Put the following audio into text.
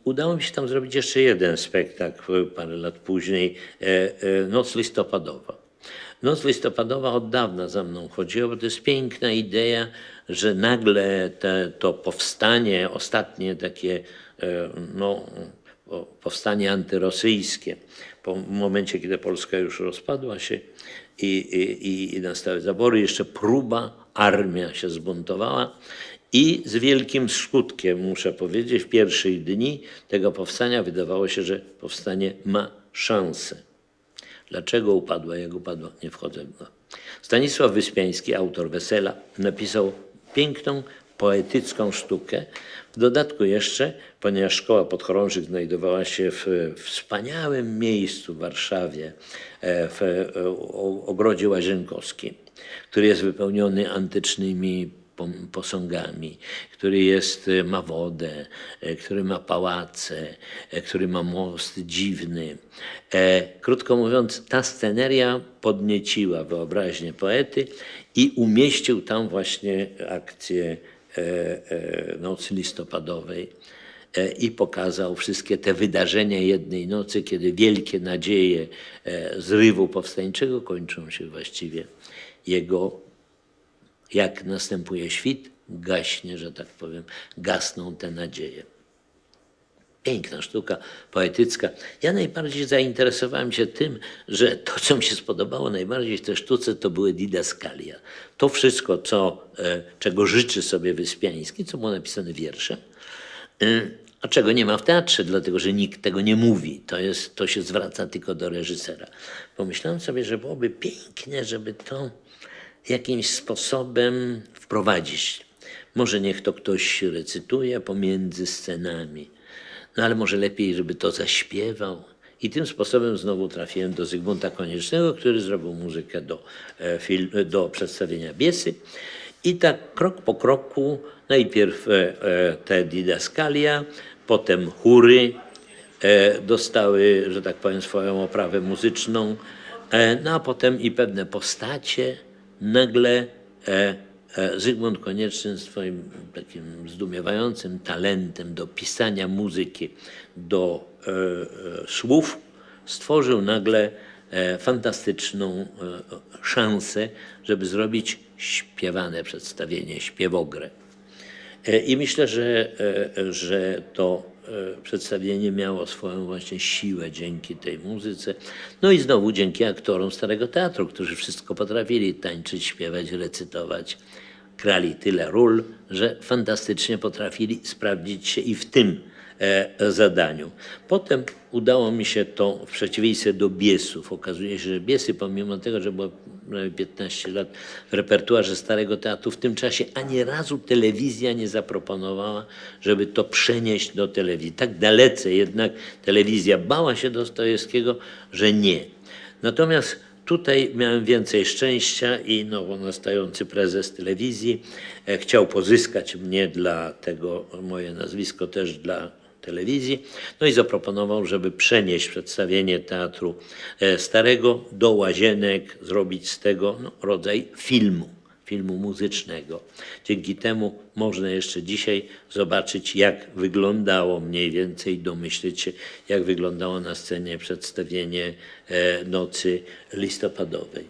Udało mi się tam zrobić jeszcze jeden spektakl parę lat później, Noc listopadowa. Noc listopadowa od dawna za mną chodziła, bo to jest piękna idea, że nagle to powstanie, ostatnie takie powstanie antyrosyjskie, po momencie, kiedy Polska już rozpadła się i nastały zabory, jeszcze próba, armia się zbuntowała. I z wielkim skutkiem, muszę powiedzieć, w pierwszych dni tego powstania wydawało się, że powstanie ma szansę. Dlaczego upadła, jak upadła, nie wchodzę w to. Stanisław Wyspiański, autor Wesela, napisał piękną, poetycką sztukę. W dodatku jeszcze, ponieważ szkoła podchorążych znajdowała się w wspaniałym miejscu w Warszawie, w ogrodzie Łazienkowskim, który jest wypełniony antycznymi posągami, który ma wodę, który ma pałace, który ma most dziwny. Krótko mówiąc, ta sceneria podnieciła wyobraźnię poety i umieścił tam właśnie akcję Nocy listopadowej i pokazał wszystkie te wydarzenia jednej nocy, kiedy wielkie nadzieje zrywu powstańczego kończą się właściwie jak następuje świt, gaśnie, że tak powiem, gasną te nadzieje. Piękna sztuka, poetycka. Ja najbardziej zainteresowałem się tym, że to, co mi się spodobało najbardziej w tej sztuce, to były didaskalia. To wszystko, czego życzy sobie Wyspiański, co było napisane wierszem, a czego nie ma w teatrze, dlatego że nikt tego nie mówi. To się zwraca tylko do reżysera. Pomyślałem sobie, że byłoby pięknie, żeby to jakimś sposobem wprowadzić. Może niech to ktoś recytuje pomiędzy scenami, no ale może lepiej, żeby to zaśpiewał. I tym sposobem znowu trafiłem do Zygmunta Koniecznego, który zrobił muzykę do przedstawienia Biesy. I tak krok po kroku, najpierw te didaskalia, potem chóry dostały, że tak powiem, swoją oprawę muzyczną, no a potem i pewne postacie. Nagle Zygmunt Konieczny swoim takim zdumiewającym talentem do pisania muzyki, do słów stworzył nagle fantastyczną szansę, żeby zrobić śpiewane przedstawienie, śpiewogrę. I myślę, że to przedstawienie miało swoją właśnie siłę dzięki tej muzyce. No i znowu dzięki aktorom Starego Teatru, którzy wszystko potrafili tańczyć, śpiewać, recytować. Grali tyle ról, że fantastycznie potrafili sprawdzić się i w tym zadaniu. Potem udało mi się to w przeciwieństwie do Biesów. Okazuje się, że Biesy, pomimo tego, że było prawie 15 lat w repertuarze Starego Teatru, w tym czasie ani razu telewizja nie zaproponowała, żeby to przenieść do telewizji. Tak dalece jednak telewizja bała się Dostojewskiego, że nie. Natomiast tutaj miałem więcej szczęścia i nowo nastający prezes telewizji chciał pozyskać mnie dla tego, moje nazwisko też dla telewizji, no i zaproponował, żeby przenieść przedstawienie Teatru Starego do Łazienek, zrobić z tego rodzaj filmu muzycznego. Dzięki temu można jeszcze dzisiaj zobaczyć, jak wyglądało mniej więcej, domyśleć się, jak wyglądało na scenie przedstawienie Nocy listopadowej.